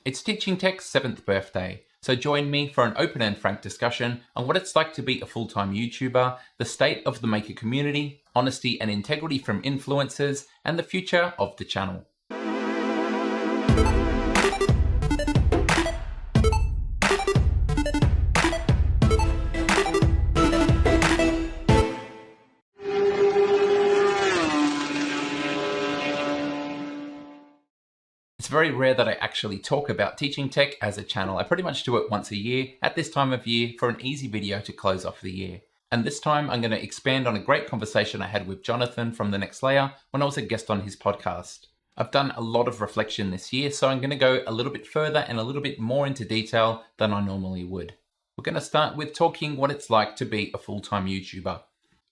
It's Teaching Tech's 7th birthday, so join me for an open and frank discussion on what it's like to be a full-time YouTuber, the state of the maker community, honesty and integrity from influencers, and the future of the channel. It's very rare that I actually talk about teaching tech as a channel. I pretty much do it once a year at this time of year for an easy video to close off the year. And this time I'm going to expand on a great conversation I had with Jonathan from The Next Layer when I was a guest on his podcast. I've done a lot of reflection this year, so I'm going to go a little bit further and a little bit more into detail than I normally would. We're going to start with talking what it's like to be a full-time YouTuber.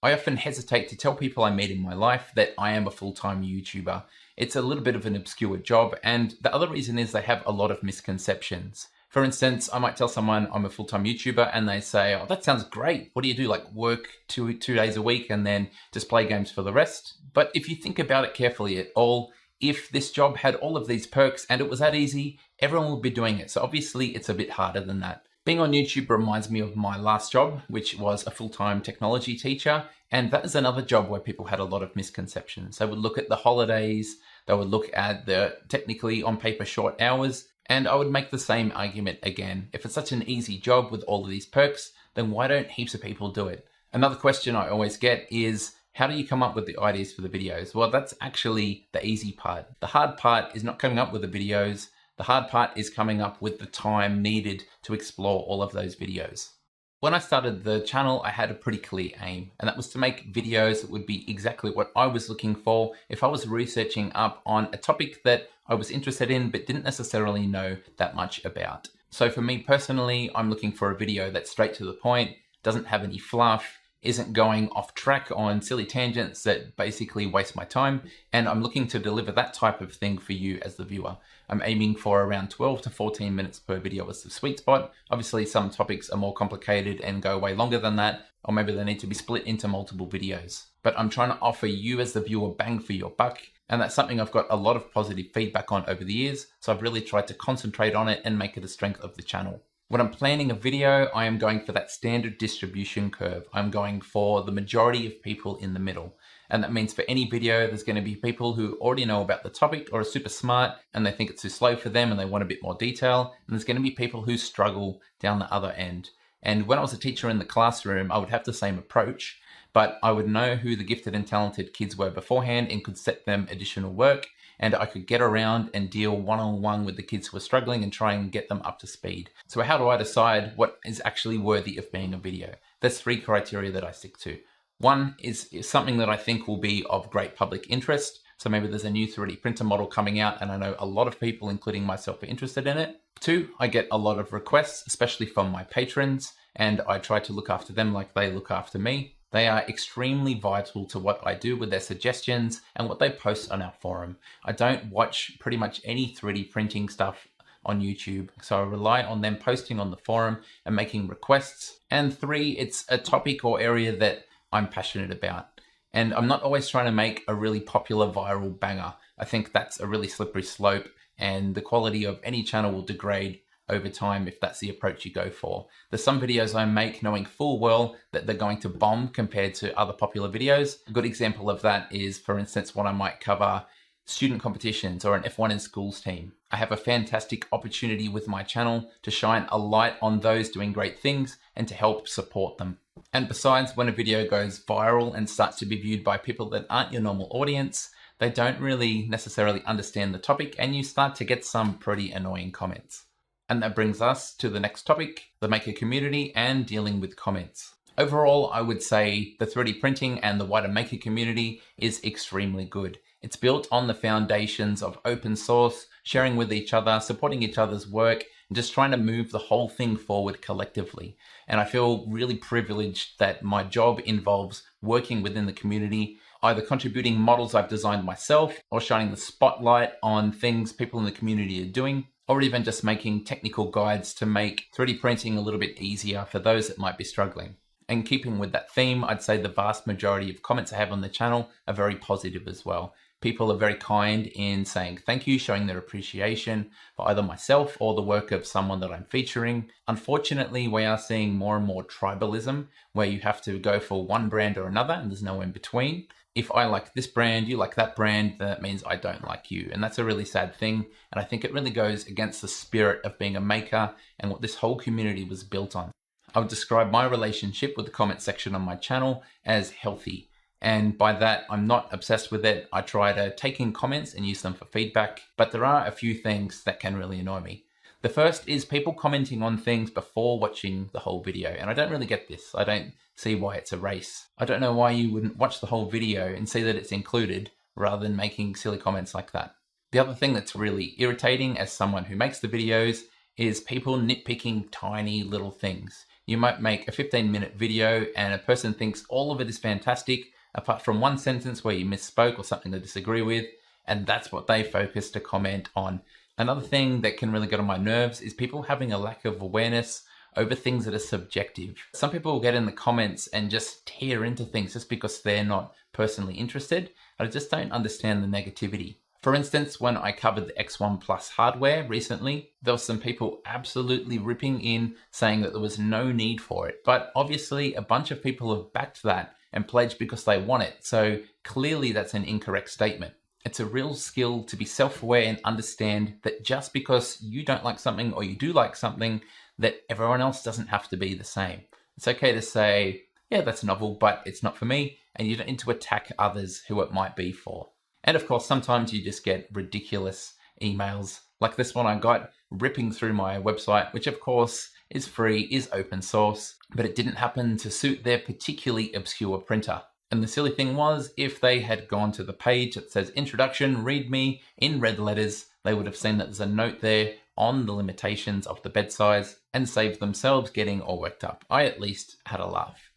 I often hesitate to tell people I meet in my life that I am a full-time YouTuber. It's a little bit of an obscure job, and the other reason is they have a lot of misconceptions. For instance, I might tell someone I'm a full-time YouTuber and they say, "Oh, that sounds great. What do you do? Like work two days a week and then just play games for the rest?" But if you think about it carefully at all, if this job had all of these perks and it was that easy, everyone would be doing it. So obviously it's a bit harder than that. Being on YouTube reminds me of my last job, which was a full-time technology teacher. And that is another job where people had a lot of misconceptions. They would look at the holidays, they would look at the technically on paper short hours, and I would make the same argument again. If it's such an easy job with all of these perks, then why don't heaps of people do it? Another question I always get is, how do you come up with the ideas for the videos? Well, that's actually the easy part. The hard part is not coming up with the videos. The hard part is coming up with the time needed to explore all of those videos. When I started the channel, I had a pretty clear aim, and that was to make videos that would be exactly what I was looking for if I was researching up on a topic that I was interested in but didn't necessarily know that much about. So for me personally, I'm looking for a video that's straight to the point, doesn't have any fluff, isn't going off track on silly tangents that basically waste my time, and I'm looking to deliver that type of thing for you as the viewer. I'm aiming for around 12 to 14 minutes per video as the sweet spot. Obviously some topics are more complicated and go way longer than that, or maybe they need to be split into multiple videos. But I'm trying to offer you as the viewer bang for your buck, and that's something I've got a lot of positive feedback on over the years, so I've really tried to concentrate on it and make it a strength of the channel. When I'm planning a video, I am going for that standard distribution curve. I'm going for the majority of people in the middle. And that means for any video, there's going to be people who already know about the topic or are super smart and they think it's too slow for them and they want a bit more detail. And there's going to be people who struggle down the other end. And when I was a teacher in the classroom, I would have the same approach, but I would know who the gifted and talented kids were beforehand and could set them additional work. And I could get around and deal one-on-one with the kids who are struggling and try and get them up to speed. So how do I decide what is actually worthy of being a video? There's 3 criteria that I stick to. One is something that I think will be of great public interest. So maybe there's a new 3D printer model coming out and I know a lot of people, including myself, are interested in it. 2, I get a lot of requests, especially from my patrons, and I try to look after them like they look after me. They are extremely vital to what I do with their suggestions and what they post on our forum. I don't watch pretty much any 3D printing stuff on YouTube, so I rely on them posting on the forum and making requests. And 3, it's a topic or area that I'm passionate about. And I'm not always trying to make a really popular viral banger. I think that's a really slippery slope and the quality of any channel will degrade over time if that's the approach you go for. There's some videos I make knowing full well that they're going to bomb compared to other popular videos. A good example of that is, for instance, when I might cover student competitions or an F1 in schools team. I have a fantastic opportunity with my channel to shine a light on those doing great things and to help support them. And besides, when a video goes viral and starts to be viewed by people that aren't your normal audience, they don't really necessarily understand the topic and you start to get some pretty annoying comments. And that brings us to the next topic, the maker community and dealing with comments. Overall, I would say the 3D printing and the wider maker community is extremely good. It's built on the foundations of open source, sharing with each other, supporting each other's work, and just trying to move the whole thing forward collectively. And I feel really privileged that my job involves working within the community, either contributing models I've designed myself or shining the spotlight on things people in the community are doing, or even just making technical guides to make 3D printing a little bit easier for those that might be struggling. And keeping with that theme, I'd say the vast majority of comments I have on the channel are very positive as well. People are very kind in saying thank you, showing their appreciation for either myself or the work of someone that I'm featuring. Unfortunately, we are seeing more and more tribalism where you have to go for one brand or another and there's no in between. If I like this brand, you like that brand, that means I don't like you. And that's a really sad thing. And I think it really goes against the spirit of being a maker and what this whole community was built on. I would describe my relationship with the comment section on my channel as healthy. And by that, I'm not obsessed with it. I try to take in comments and use them for feedback, but there are a few things that can really annoy me. The first is people commenting on things before watching the whole video, and I don't really get this. I don't see why it's a race. I don't know why you wouldn't watch the whole video and see that it's included rather than making silly comments like that. The other thing that's really irritating as someone who makes the videos is people nitpicking tiny little things. You might make a 15-minute video and a person thinks all of it is fantastic, apart from one sentence where you misspoke or something they disagree with, and that's what they focus to comment on. Another thing that can really get on my nerves is people having a lack of awareness over things that are subjective. Some people will get in the comments and just tear into things just because they're not personally interested. I just don't understand the negativity. For instance, when I covered the X1 Plus hardware recently, there were some people absolutely ripping in saying that there was no need for it. But obviously a bunch of people have backed that and pledged because they want it. So clearly that's an incorrect statement. It's a real skill to be self-aware and understand that just because you don't like something or you do like something, that everyone else doesn't have to be the same. It's okay to say, yeah, that's novel, but it's not for me. And you don't need to attack others who it might be for. And of course, sometimes you just get ridiculous emails like this one I got ripping through my website, which of course is free, is open source, but it didn't happen to suit their particularly obscure printer. And the silly thing was, if they had gone to the page that says introduction, read me in red letters, they would have seen that there's a note there on the limitations of the bed size and saved themselves getting all worked up. I at least had a laugh.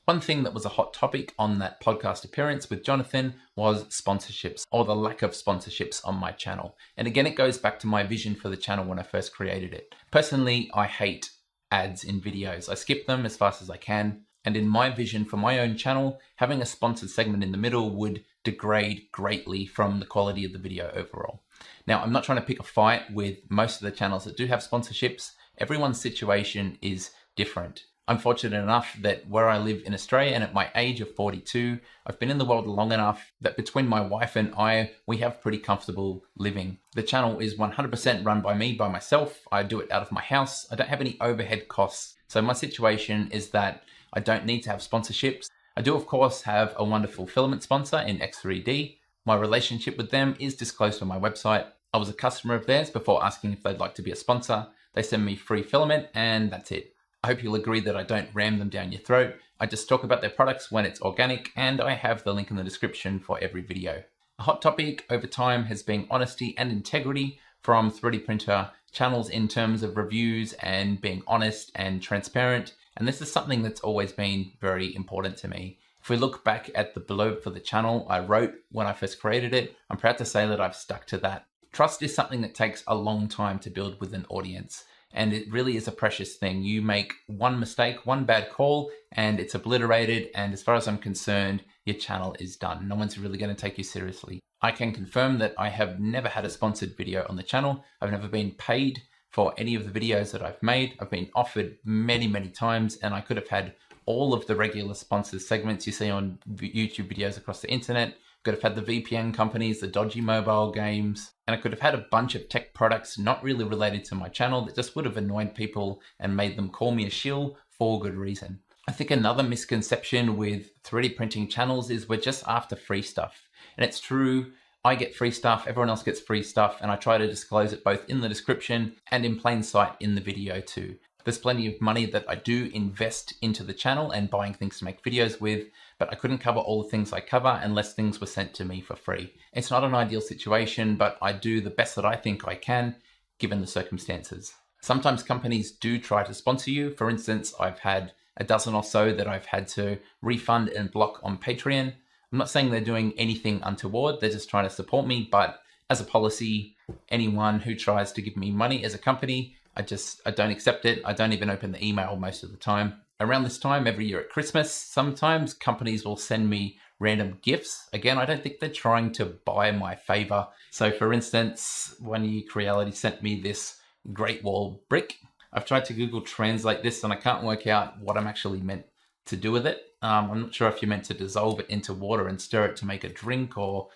One thing that was a hot topic on that podcast appearance with Jonathan was sponsorships, or the lack of sponsorships on my channel. And again, it goes back to my vision for the channel when I first created it. Personally, I hate ads in videos. I skip them as fast as I can. And in my vision for my own channel, having a sponsored segment in the middle would degrade greatly from the quality of the video overall. Now, I'm not trying to pick a fight with most of the channels that do have sponsorships. Everyone's situation is different. I'm fortunate enough that where I live in Australia and at my age of 42, I've been in the world long enough that between my wife and I, we have pretty comfortable living. The channel is 100% run by me, by myself. I do it out of my house. I don't have any overhead costs. So my situation is that I don't need to have sponsorships. I do, of course, have a wonderful filament sponsor in X3D. My relationship with them is disclosed on my website. I was a customer of theirs before asking if they'd like to be a sponsor. They send me free filament and that's it. I hope you'll agree that I don't ram them down your throat. I just talk about their products when it's organic, and I have the link in the description for every video. A hot topic over time has been honesty and integrity from 3D printer channels in terms of reviews and being honest and transparent. And this is something that's always been very important to me. If we look back at the blurb for the channel I wrote when I first created it, I'm proud to say that I've stuck to that. Trust is something that takes a long time to build with an audience. And it really is a precious thing. You make one mistake, one bad call, and it's obliterated. And as far as I'm concerned, your channel is done. No one's really going to take you seriously. I can confirm that I have never had a sponsored video on the channel. I've never been paid for any of the videos that I've made. I've been offered many, many times, and I could have had all of the regular sponsored segments you see on YouTube videos across the internet. Could have had the VPN companies, the dodgy mobile games, and I could have had a bunch of tech products not really related to my channel that just would have annoyed people and made them call me a shill for good reason. I think another misconception with 3D printing channels is we're just after free stuff. And it's true, I get free stuff, everyone else gets free stuff, and I try to disclose it both in the description and in plain sight in the video too. There's plenty of money that I do invest into the channel and buying things to make videos with, but I couldn't cover all the things I cover unless things were sent to me for free. It's not an ideal situation, but I do the best that I think I can, given the circumstances. Sometimes companies do try to sponsor you. For instance, I've had a dozen or so that I've had to refund and block on Patreon. I'm not saying they're doing anything untoward, they're just trying to support me, but as a policy, anyone who tries to give me money as a company, I don't accept it. I don't even open the email most of the time. Around this time, every year at Christmas, sometimes companies will send me random gifts. Again, I don't think they're trying to buy my favor. So for instance, one year Creality sent me this Great Wall brick. I've tried to Google translate this and I can't work out what I'm actually meant to do with it. I'm not sure if you're meant to dissolve it into water and stir it to make a drink, or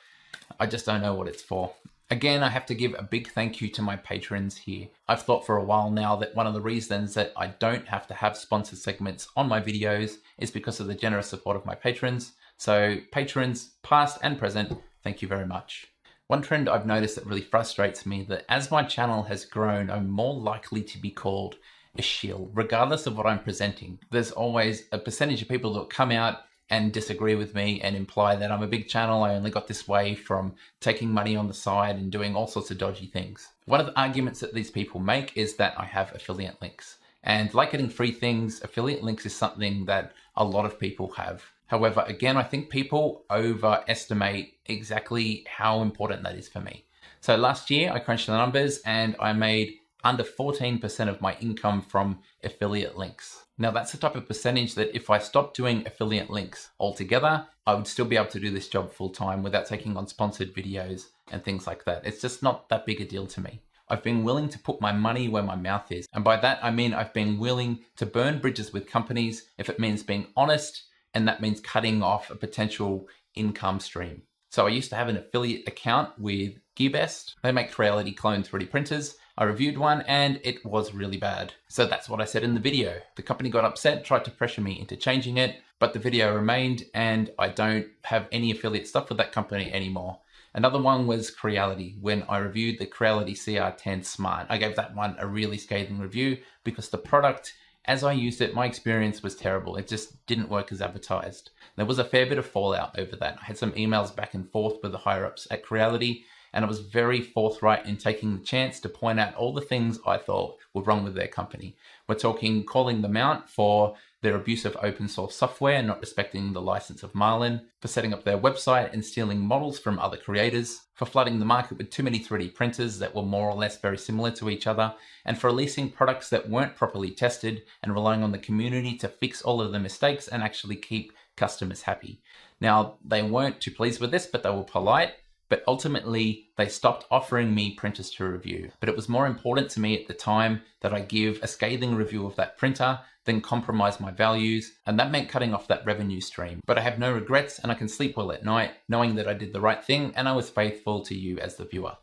I just don't know what it's for. Again, I have to give a big thank you to my patrons here. I've thought for a while now that one of the reasons that I don't have to have sponsored segments on my videos is because of the generous support of my patrons. So patrons, past and present, thank you very much. One trend I've noticed that really frustrates me, that as my channel has grown, I'm more likely to be called a shill, regardless of what I'm presenting. There's always a percentage of people that come out and disagree with me and imply that I'm a big channel, I only got this way from taking money on the side and doing all sorts of dodgy things. One of the arguments that these people make is that I have affiliate links. And like getting free things, affiliate links is something that a lot of people have. However, again, I think people overestimate exactly how important that is for me. So last year I crunched the numbers and I made under 14% of my income from affiliate links. Now that's the type of percentage that if I stopped doing affiliate links altogether, I would still be able to do this job full time without taking on sponsored videos and things like that. It's just not that big a deal to me. I've been willing to put my money where my mouth is. And by that, I mean I've been willing to burn bridges with companies if it means being honest, and that means cutting off a potential income stream. So I used to have an affiliate account with GearBest. They make Creality clone 3D printers. I reviewed one and it was really bad. So that's what I said in the video. The company got upset, tried to pressure me into changing it, but the video remained and I don't have any affiliate stuff with that company anymore. Another one was Creality. When I reviewed the Creality CR10 Smart, I gave that one a really scathing review because the product, as I used it, my experience was terrible. It just didn't work as advertised. There was a fair bit of fallout over that. I had some emails back and forth with the higher ups at Creality, and I was very forthright in taking the chance to point out all the things I thought were wrong with their company. We're talking calling them out for their abuse of open source software, not respecting the license of Marlin, for setting up their website and stealing models from other creators, for flooding the market with too many 3D printers that were more or less very similar to each other, and for releasing products that weren't properly tested and relying on the community to fix all of the mistakes and actually keep customers happy. Now, they weren't too pleased with this, but they were polite. But ultimately, they stopped offering me printers to review. But it was more important to me at the time that I give a scathing review of that printer than compromise my values, and that meant cutting off that revenue stream. But I have no regrets and I can sleep well at night knowing that I did the right thing and I was faithful to you as the viewer.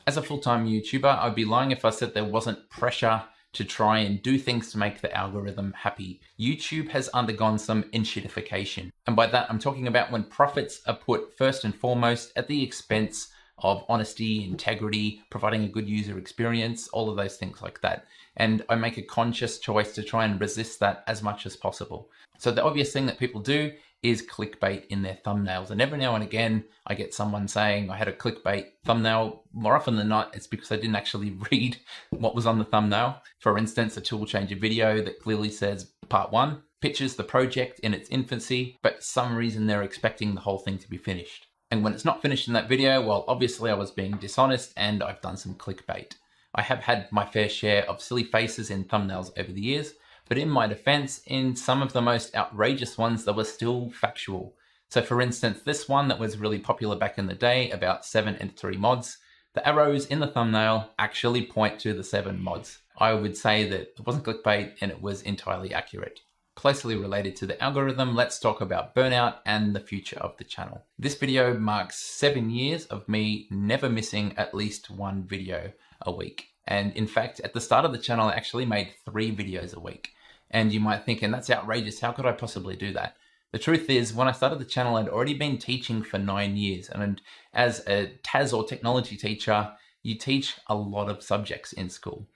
As a full-time YouTuber, I'd be lying if I said there wasn't pressure to try and do things to make the algorithm happy. YouTube has undergone some enshittification. And by that, I'm talking about when profits are put first and foremost at the expense of honesty, integrity, providing a good user experience, all of those things like that. And I make a conscious choice to try and resist that as much as possible. So the obvious thing that people do is clickbait in their thumbnails. And every now and again, I get someone saying I had a clickbait thumbnail. More often than not, it's because I didn't actually read what was on the thumbnail. For instance, a tool changer video that clearly says part 1, pictures the project in its infancy, but for some reason they're expecting the whole thing to be finished. And when it's not finished in that video, well, obviously I was being dishonest and I've done some clickbait. I have had my fair share of silly faces in thumbnails over the years, but in my defense, in some of the most outrageous ones, they were still factual. So for instance, this one that was really popular back in the day about 7 and 3 mods, the arrows in the thumbnail actually point to the 7 mods. I would say that it wasn't clickbait and it was entirely accurate. Closely related to the algorithm, let's talk about Burnout and the future of the channel. This video marks 7 years of me never missing at least one video a week. And in fact, at the start of the channel, I actually made 3 videos a week. And you might think, and that's outrageous, how could I possibly do that? The truth is, when I started the channel, I'd already been teaching for 9 years. And as a TAS or technology teacher, you teach a lot of subjects in school.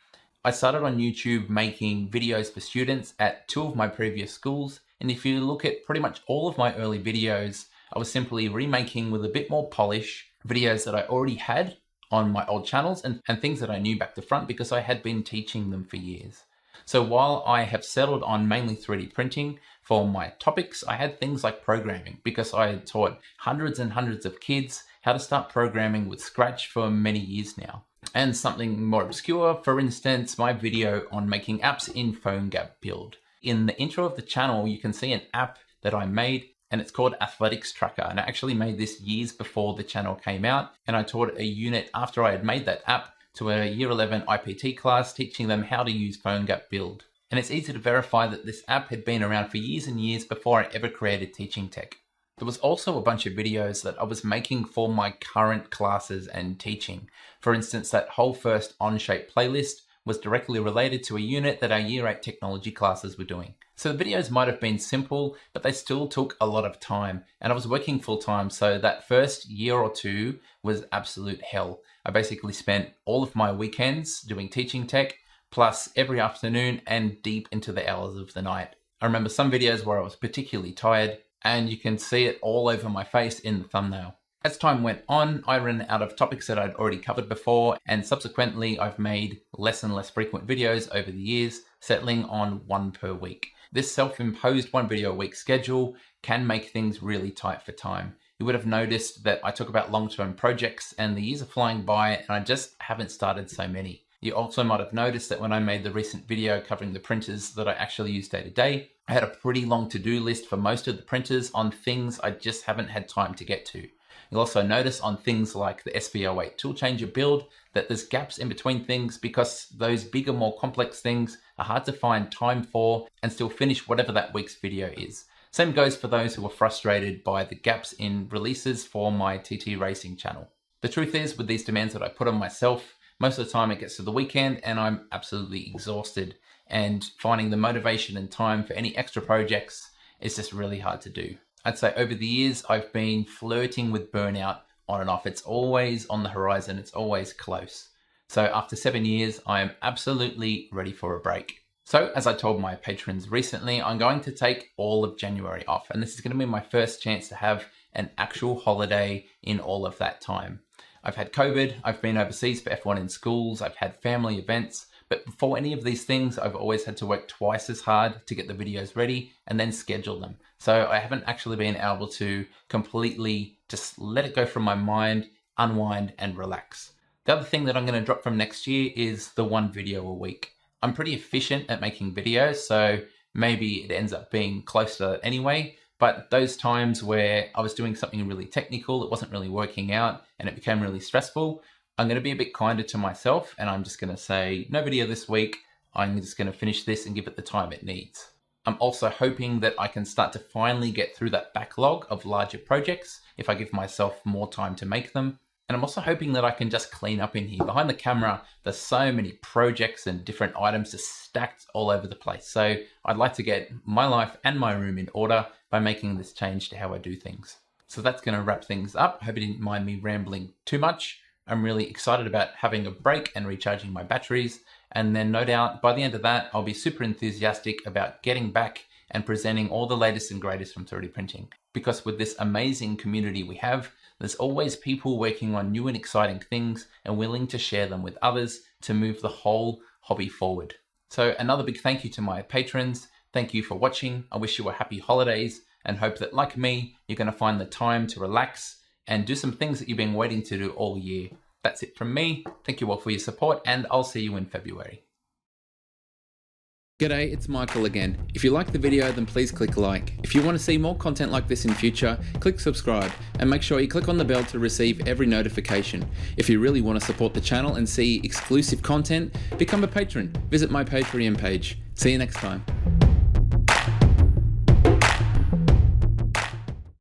I started on YouTube making videos for students at 2 of my previous schools. And if you look at pretty much all of my early videos, I was simply remaking with a bit more polish videos that I already had on my old channels and things that I knew back to front because I had been teaching them for years. So while I have settled on mainly 3D printing for my topics, I had things like programming because I had taught hundreds and hundreds of kids how to start programming with Scratch for many years now. And something more obscure, for instance, my video on making apps in PhoneGap Build. In the intro of the channel, you can see an app that I made. and it's called Athletics Tracker. And I actually made this years before the channel came out, and I taught a unit after I had made that app to a year 11 IPT class, teaching them how to use PhoneGap Build. And it's easy to verify that this app had been around for years and years before I ever created Teaching Tech. There was also a bunch of videos that I was making for my current classes and teaching. For instance, that whole first Onshape playlist was directly related to a unit that our year 8 technology classes were doing. So the videos might have been simple, but they still took a lot of time, and I was working full time, so that first year or two was absolute hell. I basically spent all of my weekends doing Teaching Tech, plus every afternoon and deep into the hours of the night. I remember some videos where I was particularly tired, and you can see it all over my face in the thumbnail. As time went on, I ran out of topics that I'd already covered before, and subsequently I've made less and less frequent videos over the years, settling on one per week. This self-imposed one video a week schedule can make things really tight for time. You would have noticed that I talk about long-term projects and the years are flying by and I just haven't started so many. You also might have noticed that when I made the recent video covering the printers that I actually use day to day, I had a pretty long to-do list for most of the printers on things I just haven't had time to get to. You'll also notice on things like the SV08 tool changer build that there's gaps in between things because those bigger, more complex things are hard to find time for and still finish whatever that week's video is. Same goes for those who are frustrated by the gaps in releases for my TT Racing channel. The truth is, with these demands that I put on myself, most of the time it gets to the weekend and I'm absolutely exhausted, and finding the motivation and time for any extra projects is just really hard to do. I'd say over the years, I've been flirting with burnout on and off. It's always on the horizon. It's always close. So after 7 years, I am absolutely ready for a break. So as I told my patrons recently, I'm going to take all of January off. And this is going to be my first chance to have an actual holiday in all of that time. I've had COVID. I've been overseas for F1 in schools. I've had family events. But before any of these things, I've always had to work twice as hard to get the videos ready and then schedule them. So I haven't actually been able to completely just let it go from my mind, unwind and relax. The other thing that I'm going to drop from next year is the one video a week. I'm pretty efficient at making videos, so maybe it ends up being close to that anyway. But those times where I was doing something really technical, it wasn't really working out and it became really stressful, I'm going to be a bit kinder to myself and I'm just going to say, no video this week. I'm just going to finish this and give it the time it needs. I'm also hoping that I can start to finally get through that backlog of larger projects if I give myself more time to make them. And I'm also hoping that I can just clean up in here. Behind the camera, there's so many projects and different items just stacked all over the place. So I'd like to get my life and my room in order by making this change to how I do things. So that's going to wrap things up. I hope you didn't mind me rambling too much. I'm really excited about having a break and recharging my batteries. And then no doubt by the end of that, I'll be super enthusiastic about getting back and presenting all the latest and greatest from 3D printing. Because with this amazing community we have, there's always people working on new and exciting things and willing to share them with others to move the whole hobby forward. So another big thank you to my patrons. Thank you for watching. I wish you a happy holidays and hope that, like me, you're going to find the time to relax and do some things that you've been waiting to do all year. That's it from me. Thank you all for your support and I'll see you in February. G'day, it's Michael again. If you like the video, then please click like. If you want to see more content like this in future, click subscribe and make sure you click on the bell to receive every notification. If you really want to support the channel and see exclusive content, become a patron. Visit my Patreon page. See you next time.